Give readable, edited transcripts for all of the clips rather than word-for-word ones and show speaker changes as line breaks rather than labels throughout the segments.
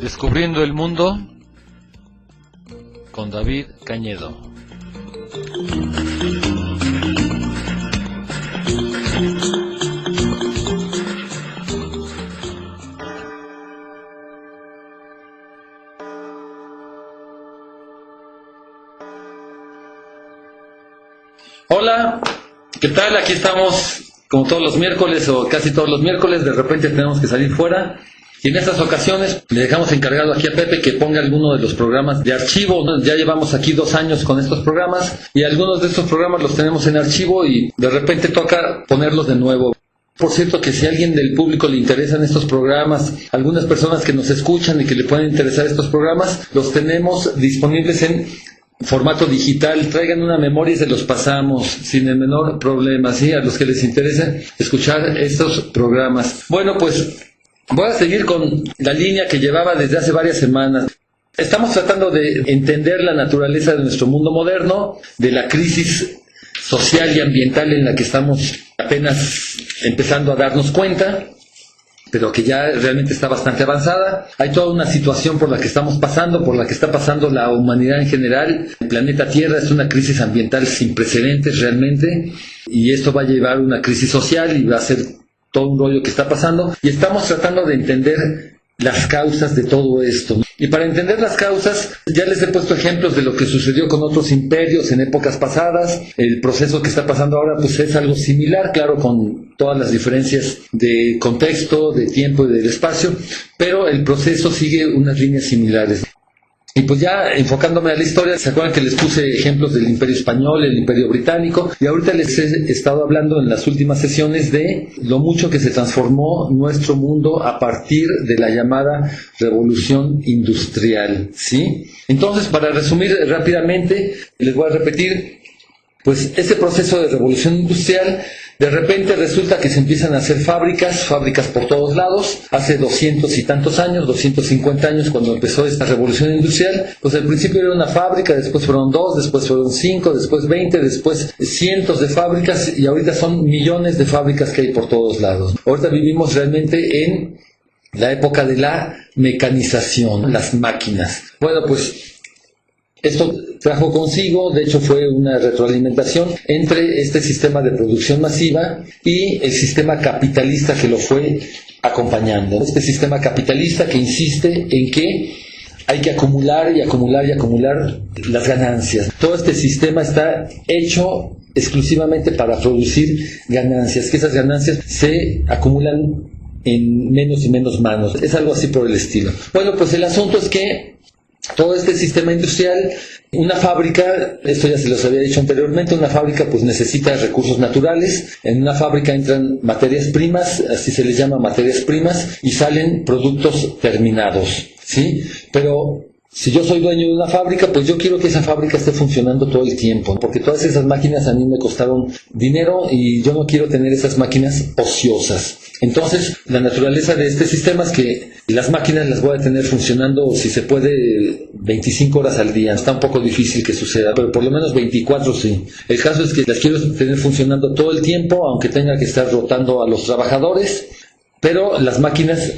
Descubriendo el mundo con David Cañedo.
Hola, ¿qué tal? Aquí estamos como todos los miércoles o casi todos los miércoles. De repente tenemos que salir fuera y en estas ocasiones le dejamos encargado aquí a Pepe que ponga alguno de los programas de archivo. Ya llevamos aquí 2 años con estos programas y algunos de estos programas los tenemos en archivo y de repente toca ponerlos de nuevo. Por cierto, que si a alguien del público le interesan estos programas, algunas personas que nos escuchan y que le pueden interesar estos programas, los tenemos disponibles en formato digital. Traigan una memoria y se los pasamos sin el menor problema, ¿sí? A los que les interesa escuchar estos programas. Bueno, pues voy a seguir con la línea que llevaba desde hace varias semanas. Estamos tratando de entender la naturaleza de nuestro mundo moderno, de la crisis social y ambiental en la que estamos apenas empezando a darnos cuenta, pero que ya realmente está bastante avanzada. Hay toda una situación por la que estamos pasando, por la que está pasando la humanidad en general. El planeta Tierra es una crisis ambiental sin precedentes realmente, y esto va a llevar a una crisis social y va a ser todo un rollo que está pasando, y estamos tratando de entender las causas de todo esto. Y para entender las causas, ya les he puesto ejemplos de lo que sucedió con otros imperios en épocas pasadas. El proceso que está pasando ahora pues es algo similar, claro, con todas las diferencias de contexto, de tiempo y del espacio, pero el proceso sigue unas líneas similares. Y pues ya enfocándome a la historia, ¿se acuerdan que les puse ejemplos del Imperio Español, el Imperio Británico? Y ahorita les he estado hablando en las últimas sesiones de lo mucho que se transformó nuestro mundo a partir de la llamada Revolución Industrial, ¿sí? Entonces, para resumir rápidamente, les voy a repetir, pues este proceso de revolución industrial, de repente resulta que se empiezan a hacer fábricas por todos lados. Hace 200 y tantos años, 250 años, cuando empezó esta revolución industrial, pues al principio era una fábrica, después fueron 2, después fueron 5, después 20, después cientos de fábricas, y ahorita son millones de fábricas que hay por todos lados. Ahorita vivimos realmente en la época de la mecanización, las máquinas. Bueno, pues esto trajo consigo, de hecho fue una retroalimentación entre este sistema de producción masiva y el sistema capitalista que lo fue acompañando. Este sistema capitalista que insiste en que hay que acumular y acumular y acumular las ganancias. Todo este sistema está hecho exclusivamente para producir ganancias, que esas ganancias se acumulan en menos y menos manos. Es algo así por el estilo. Bueno, pues el asunto es que todo este sistema industrial, una fábrica, esto ya se los había dicho anteriormente, una fábrica pues necesita recursos naturales. En una fábrica entran materias primas, así se les llama, materias primas, y salen productos terminados, ¿sí? Pero si yo soy dueño de una fábrica, pues yo quiero que esa fábrica esté funcionando todo el tiempo, porque todas esas máquinas a mí me costaron dinero y yo no quiero tener esas máquinas ociosas. Entonces, la naturaleza de este sistema es que las máquinas las voy a tener funcionando, si se puede, 25 horas al día. Está un poco difícil que suceda, pero por lo menos 24 sí. El caso es que las quiero tener funcionando todo el tiempo, aunque tenga que estar rotando a los trabajadores, pero las máquinas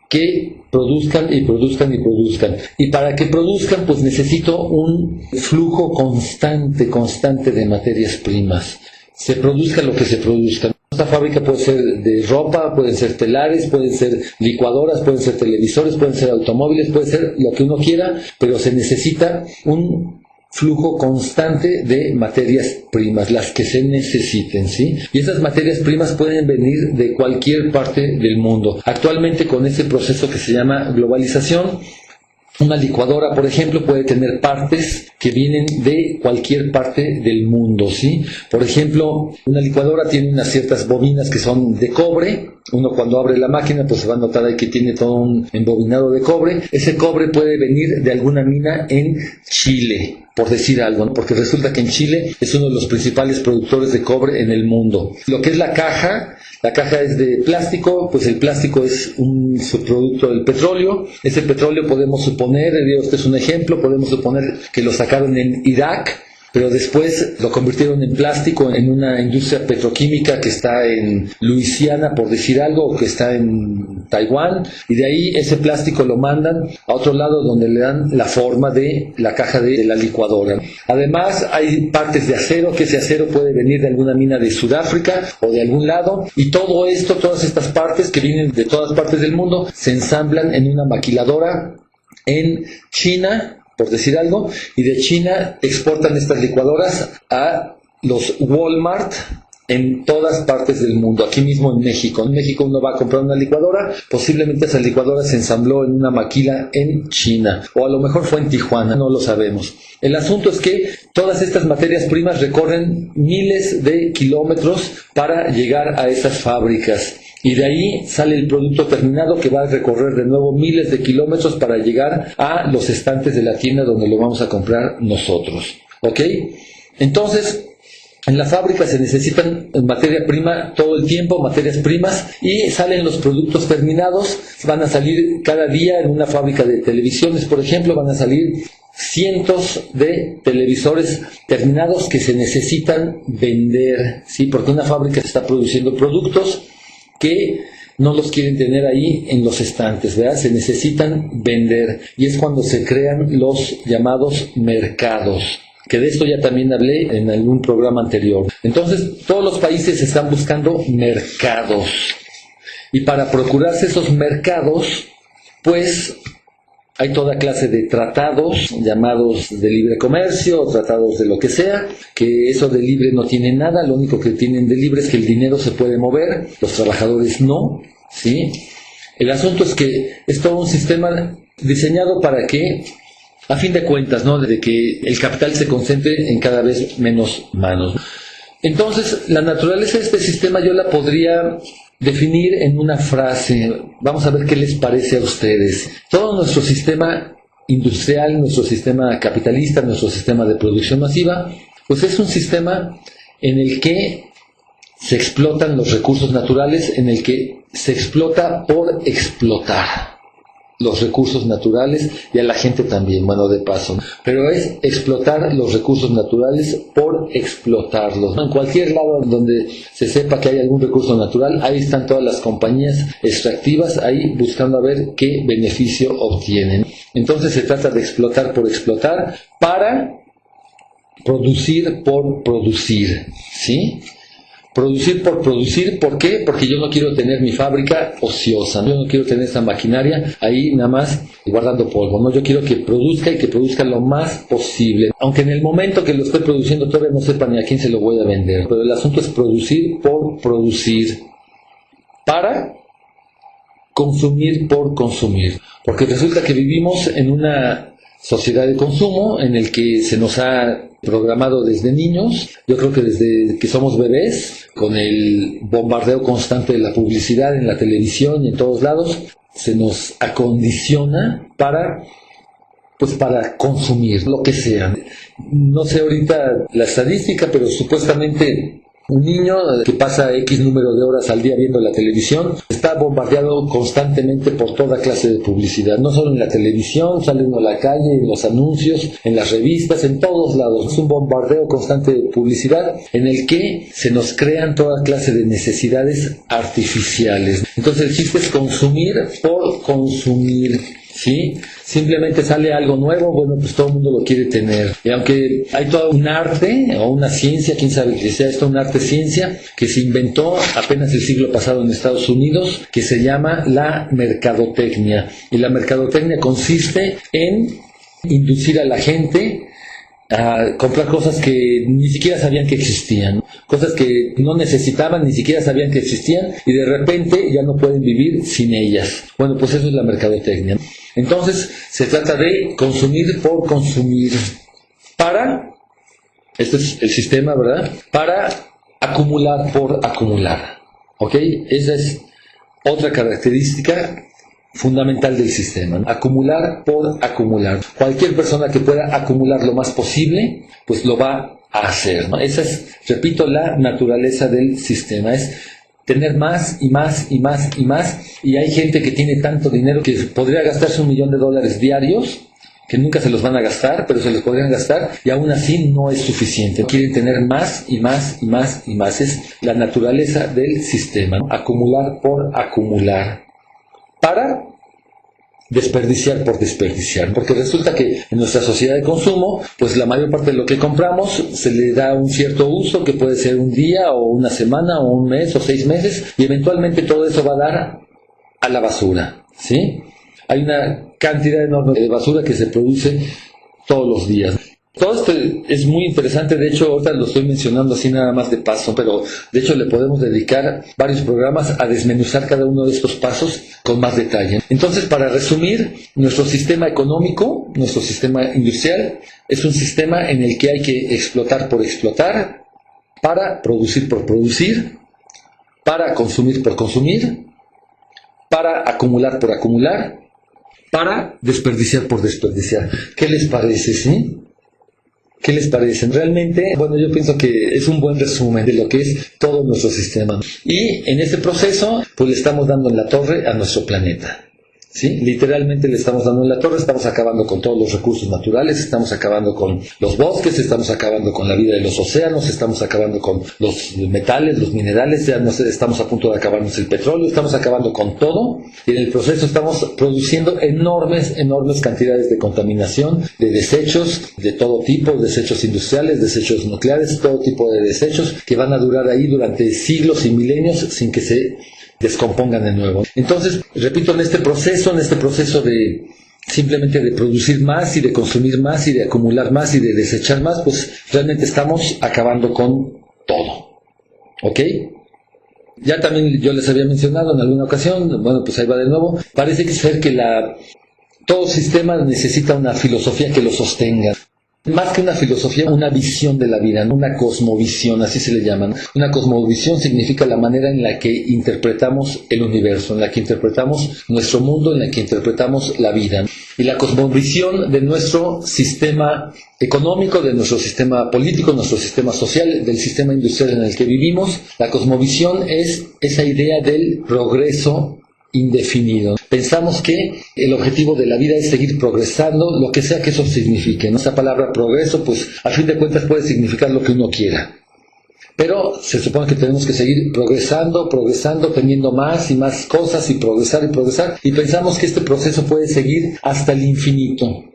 que produzcan y produzcan y produzcan. Y para que produzcan, pues necesito un flujo constante de materias primas. Se produzca lo que se produzca. Esta fábrica puede ser de ropa, pueden ser telares, pueden ser licuadoras, pueden ser televisores, pueden ser automóviles, puede ser lo que uno quiera, pero se necesita un flujo constante de materias primas, las que se necesiten, ¿sí? Y esas materias primas pueden venir de cualquier parte del mundo. Actualmente, con este proceso que se llama globalización, una licuadora, por ejemplo, puede tener partes que vienen de cualquier parte del mundo, ¿sí? Por ejemplo, una licuadora tiene unas ciertas bobinas que son de cobre. Uno cuando abre la máquina, pues se va a notar ahí que tiene todo un embobinado de cobre. Ese cobre puede venir de alguna mina en Chile. por decir algo, ¿no? Porque resulta que en Chile es uno de los principales productores de cobre en el mundo. Lo que es la caja es de plástico, pues el plástico es un subproducto del petróleo. Ese petróleo podemos suponer, este es un ejemplo, podemos suponer que lo sacaron en Irak, pero después lo convirtieron en plástico en una industria petroquímica que está en Luisiana, por decir algo, o que está en Taiwán, y de ahí ese plástico lo mandan a otro lado donde le dan la forma de la caja de la licuadora. Además hay partes de acero, que ese acero puede venir de alguna mina de Sudáfrica o de algún lado, y todo esto, todas estas partes que vienen de todas partes del mundo, se ensamblan en una maquiladora en China, por decir algo, y de China exportan estas licuadoras a los Walmart en todas partes del mundo, aquí mismo en México. En México uno va a comprar una licuadora, posiblemente esa licuadora se ensambló en una maquila en China, o a lo mejor fue en Tijuana, no lo sabemos. El asunto es que todas estas materias primas recorren miles de kilómetros para llegar a esas fábricas. Y de ahí sale el producto terminado que va a recorrer de nuevo miles de kilómetros para llegar a los estantes de la tienda donde lo vamos a comprar nosotros. ¿Ok? Entonces, en la fábrica se necesitan materia prima todo el tiempo, materias primas, y salen los productos terminados. Van a salir cada día en una fábrica de televisiones, por ejemplo, van a salir cientos de televisores terminados que se necesitan vender, ¿sí? Porque una fábrica está produciendo productos que no los quieren tener ahí en los estantes, ¿verdad? Se necesitan vender, y es cuando se crean los llamados mercados, que de esto ya también hablé en algún programa anterior. Entonces, todos los países están buscando mercados, y para procurarse esos mercados, pues hay toda clase de tratados llamados de libre comercio, o tratados de lo que sea, que eso de libre no tiene nada, lo único que tienen de libre es que el dinero se puede mover, los trabajadores no, ¿sí? El asunto es que es todo un sistema diseñado para que, a fin de cuentas, ¿no?, de que el capital se concentre en cada vez menos manos. Entonces, la naturaleza de este sistema yo la podría definir en una frase. Vamos a ver qué les parece a ustedes. Todo nuestro sistema industrial, nuestro sistema capitalista, nuestro sistema de producción masiva, pues es un sistema en el que se explotan los recursos naturales, en el que se explota por explotar los recursos naturales, y a la gente también, bueno, de paso, pero es explotar los recursos naturales por explotarlos. En cualquier lado donde se sepa que hay algún recurso natural, ahí están todas las compañías extractivas ahí buscando a ver qué beneficio obtienen. Entonces se trata de explotar por explotar para producir por producir, ¿sí? Producir por producir, ¿por qué? Porque yo no quiero tener mi fábrica ociosa, yo no quiero tener esa maquinaria ahí nada más guardando polvo, ¿no? Yo quiero que produzca, y que produzca lo más posible, aunque en el momento que lo estoy produciendo todavía no sepa ni a quién se lo voy a vender, pero el asunto es producir por producir, para consumir por consumir, porque resulta que vivimos en una sociedad de consumo en el que se nos ha programado desde niños, yo creo que desde que somos bebés, con el bombardeo constante de la publicidad en la televisión y en todos lados, se nos acondiciona para consumir lo que sea. No sé ahorita la estadística, pero supuestamente un niño que pasa X número de horas al día viendo la televisión está bombardeado constantemente por toda clase de publicidad, no solo en la televisión, sale uno a la calle, en los anuncios, en las revistas, en todos lados. Es un bombardeo constante de publicidad en el que se nos crean toda clase de necesidades artificiales. Entonces el chiste es consumir por consumir, ¿sí? Simplemente sale algo nuevo, bueno, pues todo el mundo lo quiere tener. Y aunque hay todo un arte o una ciencia, quién sabe que sea esto, un arte-ciencia, que se inventó apenas el siglo pasado en Estados Unidos, que se llama la mercadotecnia. Y la mercadotecnia consiste en inducir a la gente a comprar cosas que ni siquiera sabían que existían, cosas que no necesitaban, ni siquiera sabían que existían, y de repente ya no pueden vivir sin ellas. Bueno, pues eso es la mercadotecnia. Entonces se trata de consumir por consumir, este es el sistema, ¿verdad?, para acumular por acumular, ¿ok? Esa es otra característica fundamental del sistema, ¿no? Acumular por acumular. Cualquier persona que pueda acumular lo más posible, pues lo va a hacer, ¿no? Esa es, repito, la naturaleza del sistema, es tener más y más y más y más, y hay gente que tiene tanto dinero que podría gastarse $1,000,000 diarios, que nunca se los van a gastar, pero se los podrían gastar, y aún así no es suficiente. Quieren tener más y más y más y más. Es la naturaleza del sistema, ¿no? Acumular por acumular, para desperdiciar por desperdiciar, porque resulta que en nuestra sociedad de consumo, pues la mayor parte de lo que compramos se le da un cierto uso, que puede ser un día o una semana o un mes o 6 meses, y eventualmente todo eso va a dar a la basura, ¿sí? Hay una cantidad enorme de basura que se produce todos los días. Todo esto es muy interesante, de hecho ahorita lo estoy mencionando así nada más de paso, pero de hecho le podemos dedicar varios programas a desmenuzar cada uno de estos pasos con más detalle. Entonces, para resumir, nuestro sistema económico, nuestro sistema industrial, es un sistema en el que hay que explotar por explotar, para producir por producir, para consumir por consumir, para acumular por acumular, para desperdiciar por desperdiciar. ¿Qué les parece, sí? ¿Qué les parece? Realmente, bueno, yo pienso que es un buen resumen de lo que es todo nuestro sistema. Y en ese proceso, pues le estamos dando en la torre a nuestro planeta. ¿Sí? Literalmente le estamos dando en la torre, estamos acabando con todos los recursos naturales, estamos acabando con los bosques, estamos acabando con la vida de los océanos, estamos acabando con los metales, los minerales, ya estamos a punto de acabarnos el petróleo, estamos acabando con todo, y en el proceso estamos produciendo enormes cantidades de contaminación, de desechos de todo tipo, desechos industriales, desechos nucleares, todo tipo de desechos que van a durar ahí durante siglos y milenios sin que se descompongan de nuevo. Entonces, repito, en este proceso de simplemente de producir más y de consumir más y de acumular más y de desechar más, pues realmente estamos acabando con todo. ¿Ok? Ya también yo les había mencionado en alguna ocasión, bueno, pues ahí va de nuevo, parece ser que todo sistema necesita una filosofía que lo sostenga. Más que una filosofía, una visión de la vida, ¿no? Una cosmovisión, así se le llama, ¿no? Una cosmovisión significa la manera en la que interpretamos el universo, en la que interpretamos nuestro mundo, en la que interpretamos la vida. Y la cosmovisión de nuestro sistema económico, de nuestro sistema político, nuestro sistema social, del sistema industrial en el que vivimos, la cosmovisión es esa idea del progreso indefinido. Pensamos que el objetivo de la vida es seguir progresando, lo que sea que eso signifique, ¿no? Esa palabra progreso, pues a fin de cuentas puede significar lo que uno quiera. Pero se supone que tenemos que seguir progresando, teniendo más y más cosas y progresar, y pensamos que este proceso puede seguir hasta el infinito.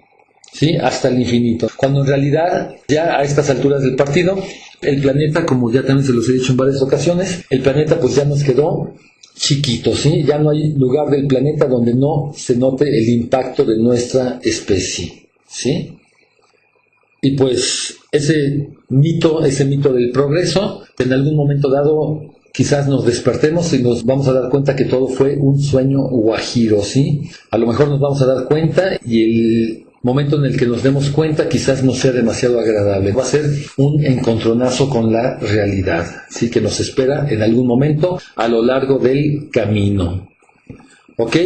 ¿Sí? Hasta el infinito. Cuando en realidad, ya a estas alturas del partido, el planeta, como ya también se los he dicho en varias ocasiones, el planeta pues ya nos quedó chiquito, ¿sí? Ya no hay lugar del planeta donde no se note el impacto de nuestra especie, ¿sí? Y pues ese mito del progreso, en algún momento dado quizás nos despertemos y nos vamos a dar cuenta que todo fue un sueño guajiro, ¿sí? A lo mejor nos vamos a dar cuenta y el momento en el que nos demos cuenta quizás no sea demasiado agradable. Va a ser un encontronazo con la realidad, ¿sí? Que nos espera en algún momento a lo largo del camino. ¿Ok?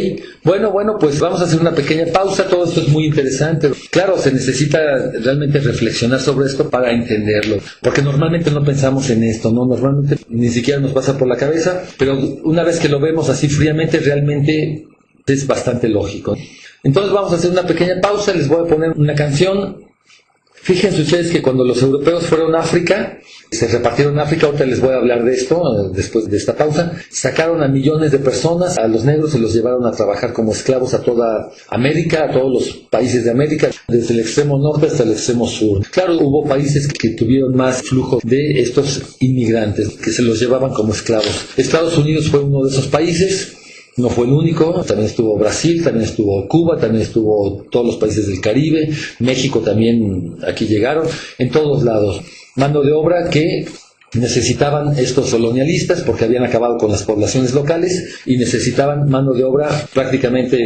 Bueno, pues vamos a hacer una pequeña pausa. Todo esto es muy interesante. Claro, se necesita realmente reflexionar sobre esto para entenderlo, porque normalmente no pensamos en esto, ¿no? Normalmente ni siquiera nos pasa por la cabeza, pero una vez que lo vemos así fríamente, realmente es bastante lógico. Entonces vamos a hacer una pequeña pausa, les voy a poner una canción. Fíjense ustedes que cuando los europeos fueron a África, se repartieron África, ahorita les voy a hablar de esto después de esta pausa, sacaron a millones de personas, a los negros se los llevaron a trabajar como esclavos a toda América, a todos los países de América, desde el extremo norte hasta el extremo sur. Claro, hubo países que tuvieron más flujo de estos inmigrantes, que se los llevaban como esclavos. Estados Unidos fue uno de esos países. No fue el único, también estuvo Brasil, también estuvo Cuba, también estuvo todos los países del Caribe, México también, aquí llegaron, en todos lados. Mano de obra que necesitaban estos colonialistas porque habían acabado con las poblaciones locales y necesitaban mano de obra prácticamente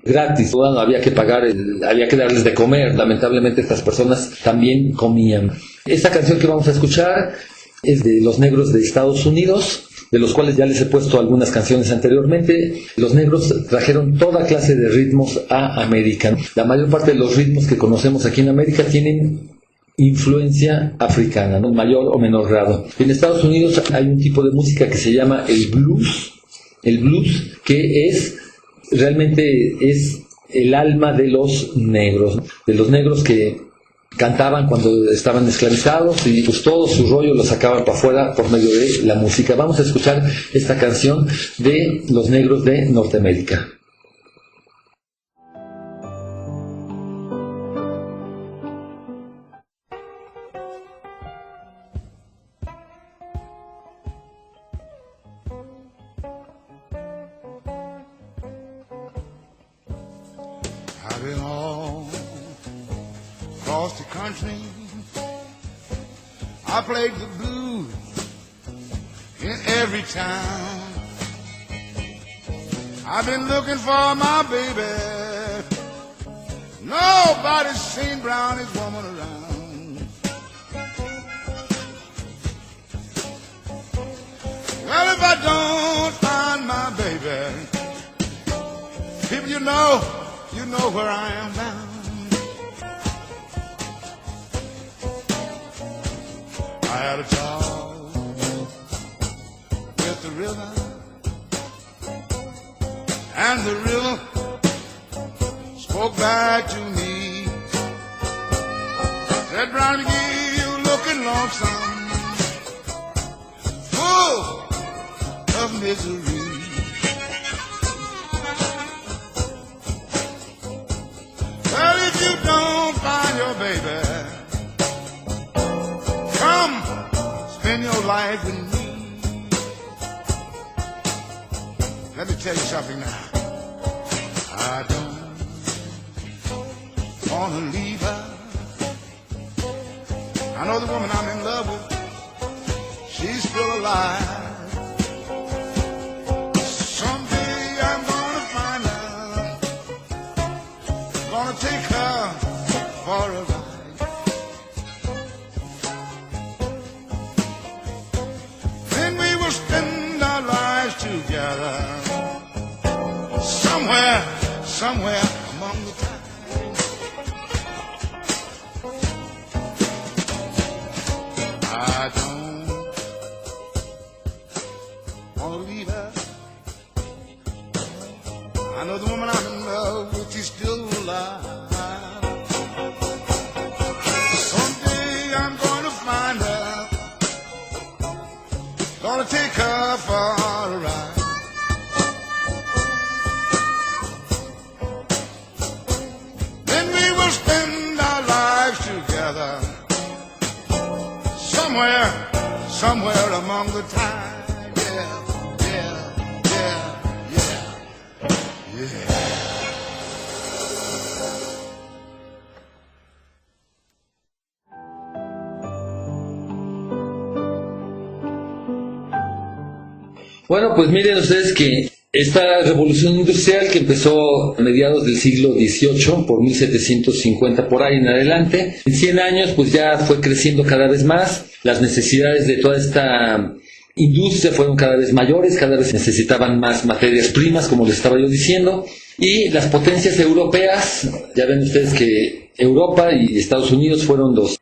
gratis. Bueno, había que pagar, había que darles de comer. Lamentablemente estas personas también comían. Esta canción que vamos a escuchar es de los negros de Estados Unidos, de los cuales ya les he puesto algunas canciones anteriormente. Los negros trajeron toda clase de ritmos a América. La mayor parte de los ritmos que conocemos aquí en América tienen influencia africana, ¿no? Mayor o menor grado. En Estados Unidos hay un tipo de música que se llama el blues. El blues, que realmente es el alma de los negros, ¿no? De los negros que cantaban cuando estaban esclavizados y pues todo su rollo lo sacaban para afuera por medio de la música. Vamos a escuchar esta canción de los negros de Norteamérica.
I've been all across the country. I played the blues in every town. I've been looking for my baby. Nobody's seen brownest woman around. Well, if I don't find my baby, people, you know where I am bound. I had a talk with the river, and the river spoke back to me. Said, Brownie, you looking lonesome, full of misery. Well, if you don't find your baby, come spend your life with me. Let me tell you something now. I don't wanna leave her. I know the woman I'm in love with, she's still alive. Someday I'm gonna find her, gonna take her for a ride. Then we will spend our lives together, somewhere among the time. I don't wanna leave her. I know the woman I'm in love with, she's still alive. Someday I'm gonna find her, gonna take her for a ride. Then we will spend our lives together, somewhere among the time. Yeah.
Bueno, pues miren ustedes que esta revolución industrial que empezó a mediados del siglo XVIII, por 1750 por ahí en adelante, en 100 años pues ya fue creciendo cada vez más. Las necesidades de toda esta industria fueron cada vez mayores, cada vez necesitaban más materias primas, como les estaba yo diciendo, y las potencias europeas, ya ven ustedes que Europa y Estados Unidos fueron los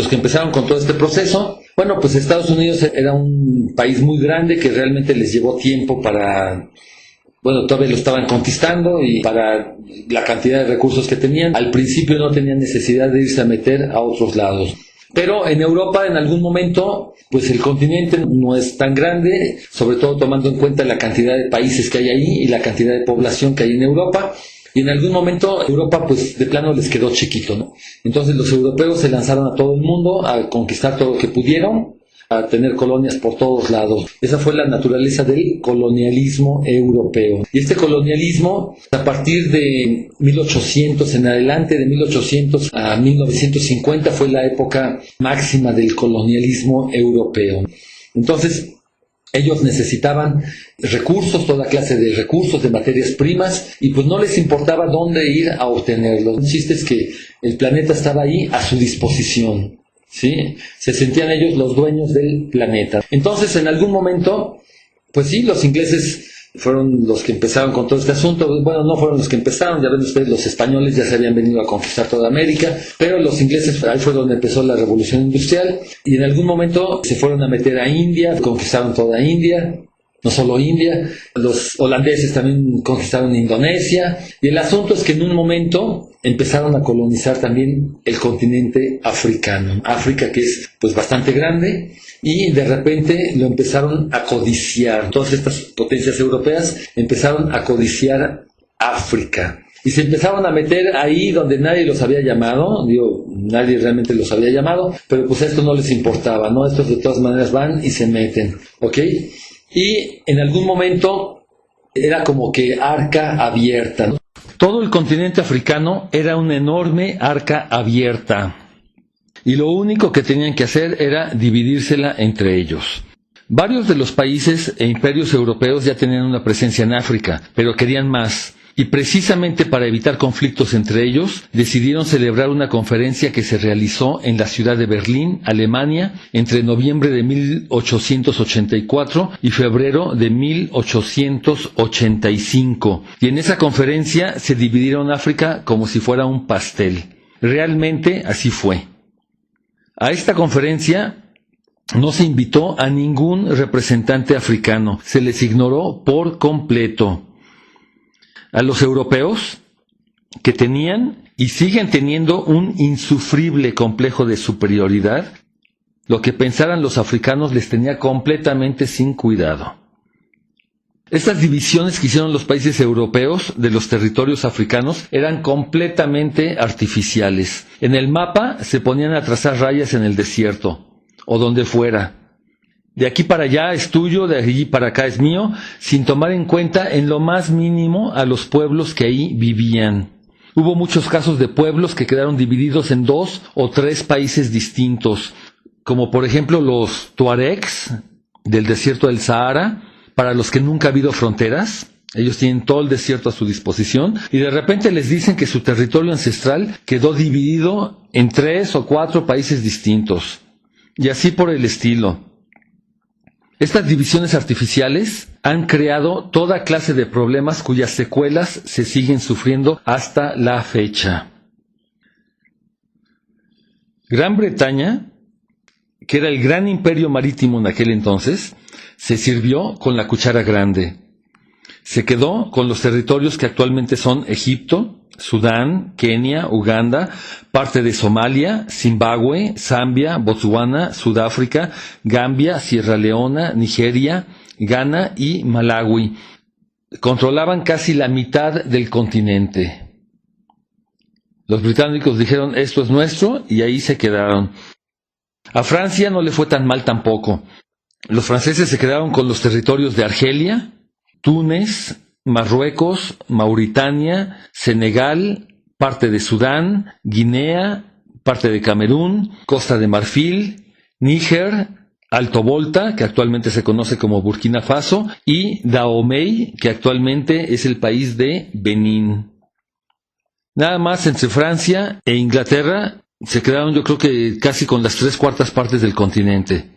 que empezaron con todo este proceso. Bueno, pues Estados Unidos era un país muy grande que realmente les llevó tiempo todavía lo estaban conquistando, y para la cantidad de recursos que tenían, al principio no tenían necesidad de irse a meter a otros lados. Pero en Europa, en algún momento, pues el continente no es tan grande, sobre todo tomando en cuenta la cantidad de países que hay ahí y la cantidad de población que hay en Europa. Y en algún momento Europa pues de plano les quedó chiquito, ¿no? Entonces los europeos se lanzaron a todo el mundo a conquistar todo lo que pudieron, a tener colonias por todos lados. Esa fue la naturaleza del colonialismo europeo. Y este colonialismo, a partir de 1800 en adelante, de 1800 a 1950, fue la época máxima del colonialismo europeo. Entonces, ellos necesitaban recursos, toda clase de recursos, de materias primas, y pues no les importaba dónde ir a obtenerlos. El chiste es que el planeta estaba ahí a su disposición. ¿sí? Se sentían ellos los dueños del planeta. Entonces, en algún momento, pues sí, los ingleses fueron los que empezaron con todo este asunto. Bueno, no fueron los que empezaron, ya ven ustedes, los españoles ya se habían venido a conquistar toda América, pero los ingleses, ahí fue donde empezó la revolución industrial, y en algún momento se fueron a meter a India, conquistaron toda India. No solo India, los holandeses también conquistaron Indonesia, y el asunto es que en un momento empezaron a colonizar también el continente africano. África, que es pues bastante grande, y de repente lo empezaron a codiciar. Todas estas potencias europeas empezaron a codiciar África. Y se empezaron a meter ahí donde nadie los había llamado, nadie realmente los había llamado, pero pues a esto no les importaba, ¿no? Estos de todas maneras van y se meten, ¿ok? Y en algún momento era como que arca abierta, ¿no? Todo el continente africano era una enorme arca abierta. Y lo único que tenían que hacer era dividírsela entre ellos. Varios de los países e imperios europeos ya tenían una presencia en África, pero querían más. Y precisamente para evitar conflictos entre ellos, decidieron celebrar una conferencia que se realizó en la ciudad de Berlín, Alemania, entre noviembre de 1884 y febrero de 1885. Y en esa conferencia se dividieron África como si fuera un pastel. Realmente así fue. A esta conferencia no se invitó a ningún representante africano, se les ignoró por completo. A los europeos, que tenían y siguen teniendo un insufrible complejo de superioridad, lo que pensaran los africanos les tenía completamente sin cuidado. Estas divisiones que hicieron los países europeos de los territorios africanos eran completamente artificiales. En el mapa se ponían a trazar rayas en el desierto, o donde fuera. De aquí para allá es tuyo, de allí para acá es mío, sin tomar en cuenta en lo más mínimo a los pueblos que ahí vivían. Hubo muchos casos de pueblos que quedaron divididos en 2 o 3 países distintos, como por ejemplo los tuaregs del desierto del Sahara, para los que nunca ha habido fronteras. Ellos tienen todo el desierto a su disposición y de repente les dicen que su territorio ancestral quedó dividido en 3 o 4 países distintos. Y así por el estilo. Estas divisiones artificiales han creado toda clase de problemas cuyas secuelas se siguen sufriendo hasta la fecha. Gran Bretaña, que era el gran imperio marítimo en aquel entonces, se sirvió con la cuchara grande. Se quedó con los territorios que actualmente son Egipto, Sudán, Kenia, Uganda, parte de Somalia, Zimbabue, Zambia, Botswana, Sudáfrica, Gambia, Sierra Leona, Nigeria, Ghana y Malawi. Controlaban casi la mitad del continente. Los británicos dijeron, esto es nuestro, y ahí se quedaron. A Francia no le fue tan mal tampoco. Los franceses se quedaron con los territorios de Argelia, Túnez, Marruecos, Mauritania, Senegal, parte de Sudán, Guinea, parte de Camerún, Costa de Marfil, Níger, Alto Volta, que actualmente se conoce como Burkina Faso, y Dahomey, que actualmente es el país de Benín. Nada más entre Francia e Inglaterra se quedaron, yo creo que casi con las 3/4 partes del continente.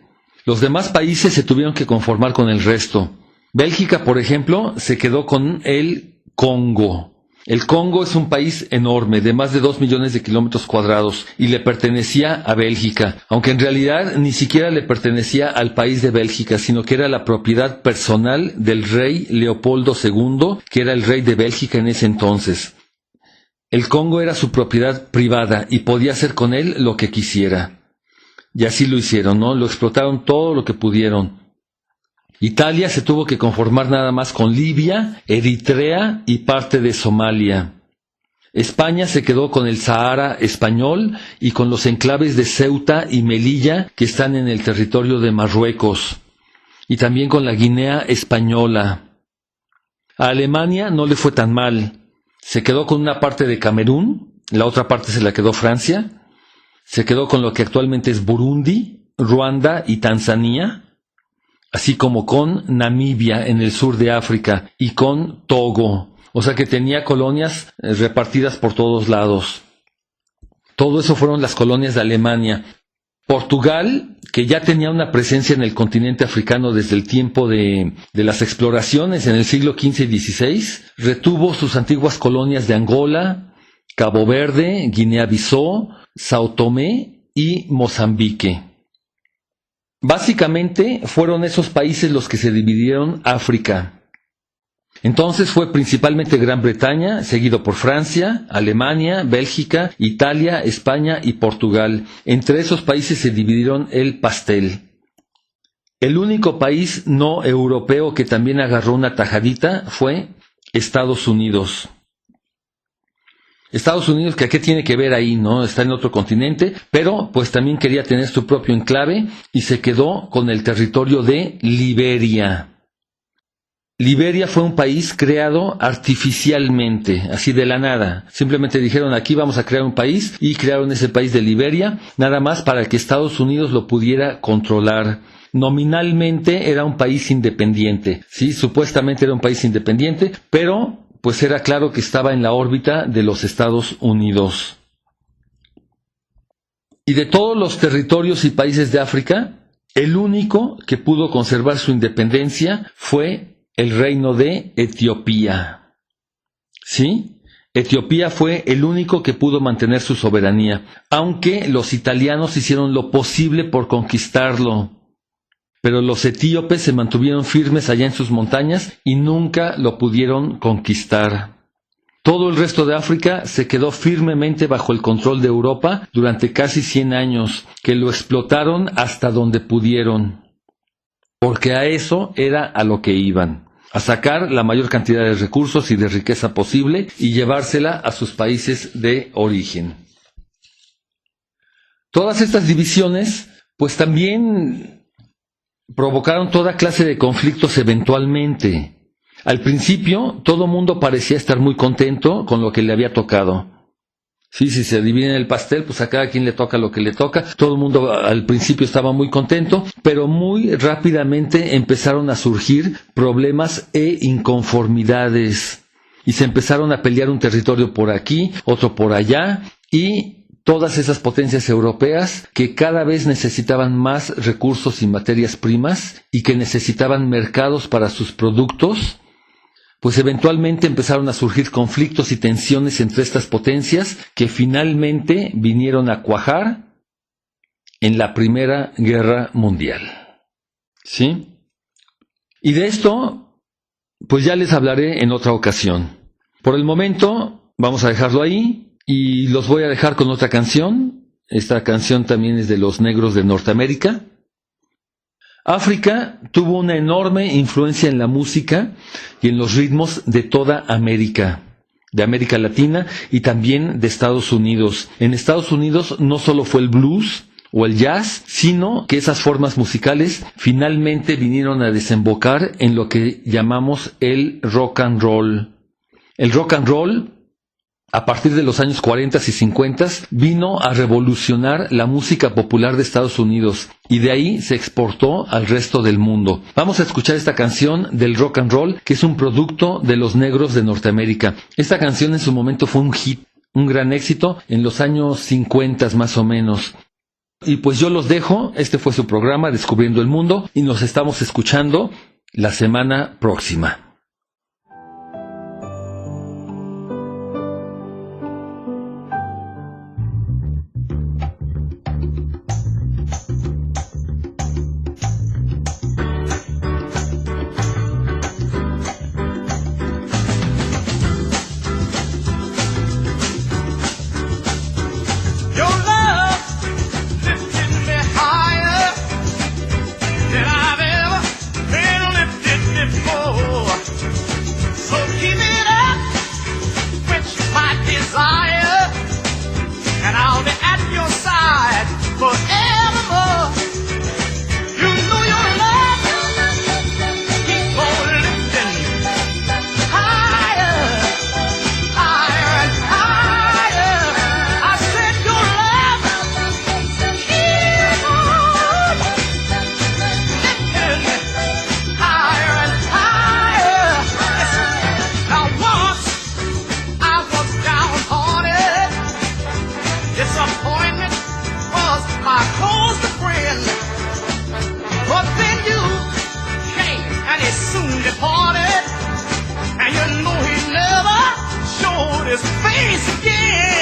Los demás países se tuvieron que conformar con el resto. Bélgica, por ejemplo, se quedó con el Congo. El Congo es un país enorme, de más de 2 millones de kilómetros cuadrados, y le pertenecía a Bélgica, aunque en realidad ni siquiera le pertenecía al país de Bélgica, sino que era la propiedad personal del rey Leopoldo II, que era el rey de Bélgica en ese entonces. El Congo era su propiedad privada y podía hacer con él lo que quisiera. Y así lo hicieron, ¿no? Lo explotaron todo lo que pudieron. Italia se tuvo que conformar nada más con Libia, Eritrea y parte de Somalia. España se quedó con el Sahara español y con los enclaves de Ceuta y Melilla que están en el territorio de Marruecos, y también con la Guinea española. A Alemania no le fue tan mal. Se quedó con una parte de Camerún, la otra parte se la quedó Francia. Se quedó con lo que actualmente es Burundi, Ruanda y Tanzania, así como con Namibia en el sur de África y con Togo. O sea que tenía colonias repartidas por todos lados. Todo eso fueron las colonias de Alemania. Portugal, que ya tenía una presencia en el continente africano desde el tiempo de las exploraciones en el siglo XV y XVI, retuvo sus antiguas colonias de Angola, Cabo Verde, Guinea-Bissau, Sao Tomé y Mozambique. Básicamente fueron esos países los que se dividieron África. Entonces fue principalmente Gran Bretaña, seguido por Francia, Alemania, Bélgica, Italia, España y Portugal. Entre esos países se dividieron el pastel. El único país no europeo que también agarró una tajadita fue Estados Unidos. Estados Unidos, que qué tiene que ver ahí, ¿no? Está en otro continente, pero pues también quería tener su propio enclave y se quedó con el territorio de Liberia. Liberia fue un país creado artificialmente, así de la nada. Simplemente dijeron, aquí vamos a crear un país, y crearon ese país de Liberia, nada más para que Estados Unidos lo pudiera controlar. Nominalmente era un país independiente, sí, supuestamente era un país independiente, pero pues era claro que estaba en la órbita de los Estados Unidos. Y de todos los territorios y países de África, el único que pudo conservar su independencia fue el reino de Etiopía. ¿Sí? Etiopía fue el único que pudo mantener su soberanía, aunque los italianos hicieron lo posible por conquistarlo. Pero los etíopes se mantuvieron firmes allá en sus montañas y nunca lo pudieron conquistar. Todo el resto de África se quedó firmemente bajo el control de Europa durante casi 100 años, que lo explotaron hasta donde pudieron. Porque a eso era a lo que iban. A sacar la mayor cantidad de recursos y de riqueza posible y llevársela a sus países de origen. Todas estas divisiones, pues también provocaron toda clase de conflictos eventualmente. Al principio, todo mundo parecía estar muy contento con lo que le había tocado. Sí, si se dividen el pastel, pues a cada quien le toca lo que le toca. Todo el mundo al principio estaba muy contento, pero muy rápidamente empezaron a surgir problemas e inconformidades. Y se empezaron a pelear un territorio por aquí, otro por allá, y todas esas potencias europeas que cada vez necesitaban más recursos y materias primas y que necesitaban mercados para sus productos, pues eventualmente empezaron a surgir conflictos y tensiones entre estas potencias que finalmente vinieron a cuajar en la Primera Guerra Mundial. ¿Sí? Y de esto, pues ya les hablaré en otra ocasión. Por el momento, vamos a dejarlo ahí y los voy a dejar con otra canción. Esta canción también es de los Negros de Norteamérica. África tuvo una enorme influencia en la música y en los ritmos de toda América, de América Latina y también de Estados Unidos. En Estados Unidos no solo fue el blues o el jazz, sino que esas formas musicales finalmente vinieron a desembocar en lo que llamamos el rock and roll. El rock and roll, a partir de los años 40 y 50, vino a revolucionar la música popular de Estados Unidos y de ahí se exportó al resto del mundo. Vamos a escuchar esta canción del rock and roll, que es un producto de los Negros de Norteamérica. Esta canción en su momento fue un hit, un gran éxito en los años 50 más o menos. Y pues yo los dejo, este fue su programa Descubriendo el Mundo y nos estamos escuchando la semana próxima.
Than I've ever been lifted before. his face again.